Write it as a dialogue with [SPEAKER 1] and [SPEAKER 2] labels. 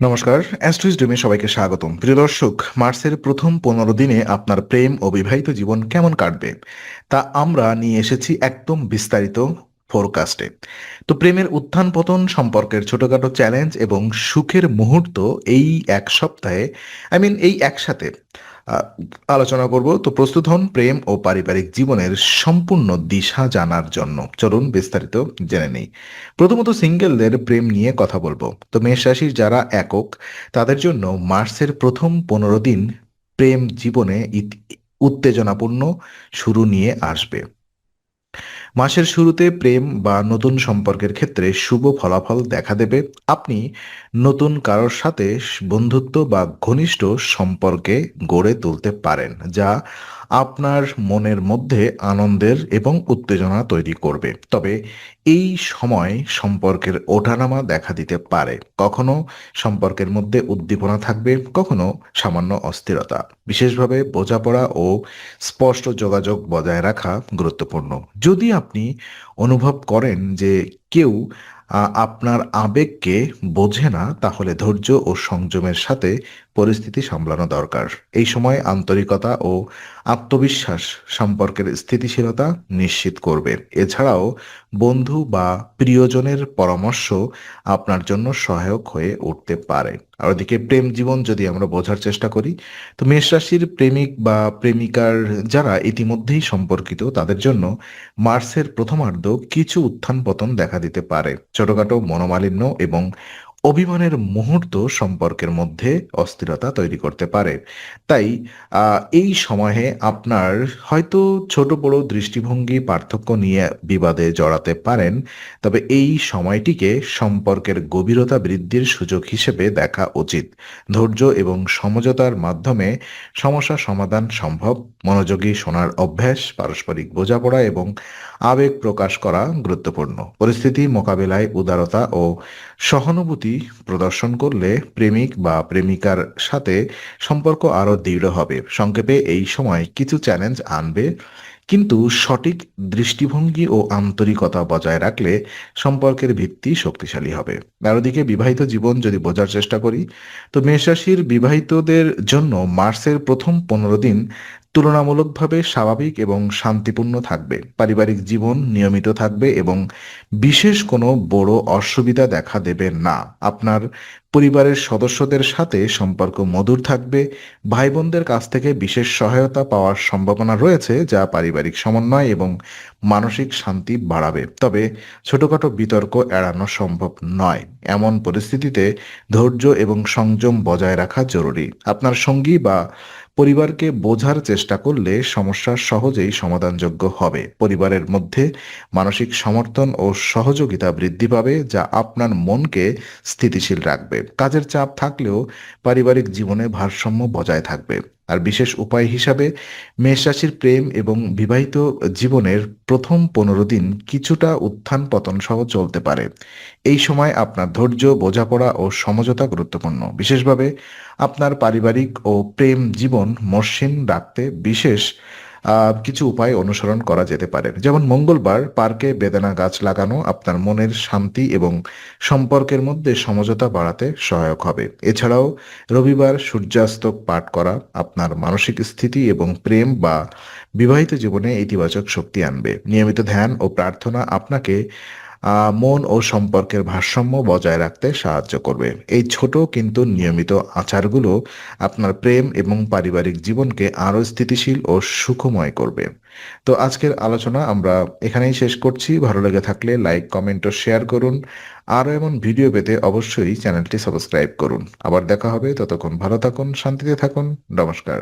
[SPEAKER 1] নমস্কার, অ্যাস্ট্রোইজডমে সবাইকে স্বাগতম। প্রিয় দর্শক, মার্চের প্রথম 15 দিনে আপনার প্রেম ও বিবাহিত জীবন কেমন কাটবে তা আমরা নিয়ে এসেছি একদম বিস্তারিত ফোরকাস্টে। তো প্রেমের উত্থান পতন, সম্পর্কের ছোটখাটো চ্যালেঞ্জ এবং সুখের মুহূর্ত এই এক সপ্তাহে, এই একসাথে আহ, আলোচনা করব। তো প্রস্তুত হন প্রেম ও পারিবারিক জীবনের সম্পূর্ণ দিশা জানার জন্য। চলুন বিস্তারিত জেনে নেই। প্রথমত সিঙ্গেলদের প্রেম নিয়ে কথা বলবো। তো মেষ রাশির যারা একক, তাদের জন্য মার্চের প্রথম 15 দিন প্রেম জীবনে উত্তেজনাপূর্ণ শুরু নিয়ে আসবে। মাসের শুরুতে প্রেম বা নতুন সম্পর্কের ক্ষেত্রে শুভ ফলাফল দেখা দেবে। আপনি নতুন কারোর সাথে বন্ধুত্ব বা ঘনিষ্ঠ সম্পর্কে গড়ে তুলতে পারেন, যা আপনার মনের মধ্যে আনন্দের এবং উত্তেজনা তৈরি করবে। তবে এই সময় সম্পর্কের ওঠানামা দেখা দিতে পারে। কখনো সম্পর্কের মধ্যে উদ্দীপনা থাকবে, কখনো সামান্য অস্থিরতা। বিশেষভাবে বোঝাপড়া ও স্পষ্ট যোগাযোগ বজায় রাখা গুরুত্বপূর্ণ। যদি আপনি অনুভব করেন যে কেউ আপনার আবেগকে বোঝে না, তাহলে ধৈর্য ও সংযমের সাথে পরিস্থিতি সামলানো দরকার। এই সময় আন্তরিকতা ও আত্মবিশ্বাস সম্পর্কের স্থিতিশীলতা নিশ্চিত করবে। এছাড়াও বন্ধু বা প্রিয়জনের পরামর্শ আপনার জন্য সহায়ক হয়ে উঠতে পারে। আর ওদিকে প্রেম জীবন যদি আমরা বোঝার চেষ্টা করি, তো মেষ রাশির প্রেমিক বা প্রেমিকার যারা ইতিমধ্যেই সম্পর্কিত, তাদের জন্য মার্চের প্রথমার্ধ কিছু উত্থান পতন দেখা দিতে পারে। ছোটখাটো মনোমালিন্য এবং অভিমানের মুহূর্ত সম্পর্কের মধ্যে অস্থিরতা তৈরি করতে পারে। তাই এই সময়ে আপনার হয়তো ছোট বড় দৃষ্টিভঙ্গি পার্থক্য নিয়ে বিবাদে জড়াতে পারেন। তবে এই সময়টিকে সম্পর্কের গভীরতা বৃদ্ধির সুযোগ হিসেবে দেখা উচিত। ধৈর্য এবং সমঝোতার মাধ্যমে সমস্যা সমাধান সম্ভব। মনোযোগী শোনার অভ্যাস, পারস্পরিক বোঝাপড়া এবং আবেগ প্রকাশ করা গুরুত্বপূর্ণ। পরিস্থিতি মোকাবিলায় উদারতা ও সহানুভূতি প্রদর্শন করলে প্রেমিক বা প্রেমিকার সাথে সম্পর্ক আরও দৃঢ় হবে। সংক্ষেপে, এই সময় কিছু চ্যালেঞ্জ আনবে, কিন্তু সঠিক দৃষ্টিভঙ্গি ও আন্তরিকতা বজায় রাখলে সম্পর্কের ভিত্তি শক্তিশালী হবে। আর ওদিকে বিবাহিত জীবন যদি বোঝার চেষ্টা করি, তো মেষ রাশির বিবাহিতদের জন্য মার্চের প্রথম 15 দিন তুলনামূলকভাবে স্বাভাবিক এবং শান্তিপূর্ণ থাকবে। পারিবারিক জীবন নিয়মিত থাকবে এবং বিশেষ কোনো বড় অসুবিধা দেখা দেবে না। আপনার পরিবারের সদস্যদের সাথে সম্পর্ক মধুর থাকবে। ভাই বোনদের কাছ থেকে বিশেষ সহায়তা পাওয়ার সম্ভাবনা রয়েছে, যা পারিবারিক সমন্বয় এবং মানসিক শান্তি বাড়াবে। তবে ছোটখাটো বিতর্ক এড়ানো সম্ভব নয়। এমন পরিস্থিতিতে ধৈর্য এবং সংযম বজায় রাখা জরুরি। আপনার সঙ্গী বা পরিবারকে বোঝার চেষ্টা করলে সমস্যা সহজেই সমাধানযোগ্য হবে। পরিবারের মধ্যে মানসিক সমর্থন ও সহযোগিতা বৃদ্ধি পাবে, যা আপনার মনকে স্থিতিশীল রাখবে। কাজের চাপ থাকলেও পারিবারিক জীবনে ভারসাম্য বজায় থাকবে। আর বিশেষ উপায় হিসাবে মেষ রাশির প্রেম এবং বিবাহিত জীবনের প্রথম 15 দিন কিছুটা উত্থান পতন সহ চলতে পারে। এই সময় আপনার ধৈর্য, বোঝাপড়া ও সমঝোতা গুরুত্বপূর্ণ। বিশেষভাবে আপনার পারিবারিক ও প্রেম জীবন মসৃণ রাখতে বিশেষ কিছু উপায় অনুসরণ করা যেতে পারে। যেমন মঙ্গলবার পার্কে বেদানা গাছ লাগানো আপনার মনের শান্তি এবং সম্পর্কের মধ্যে সমঝোতা বাড়াতে সহায়ক হবে। এছাড়াও রবিবার সূর্যাস্ত পাঠ করা আপনার মানসিক স্থিতি এবং প্রেম বা বিবাহিত জীবনে ইতিবাচক শক্তি আনবে। নিয়মিত ধ্যান ও প্রার্থনা আপনাকে মন ও সম্পর্কের ভারসাম্য বজায় রাখতে সাহায্য করবে। এই ছোট কিন্তু নিয়মিত আচারগুলো আপনার প্রেম এবং পারিবারিক জীবনকে আরও স্থিতিশীল ও সুখময় করবে। তো আজকের আলোচনা আমরা এখানেই শেষ করছি। ভালো লেগে থাকলে লাইক, কমেন্ট ও শেয়ার করুন। আরও এমন ভিডিও পেতে অবশ্যই চ্যানেলটি সাবস্ক্রাইব করুন। আবার দেখা হবে, ততক্ষণ ভালো থাকুন, শান্তিতে থাকুন। নমস্কার।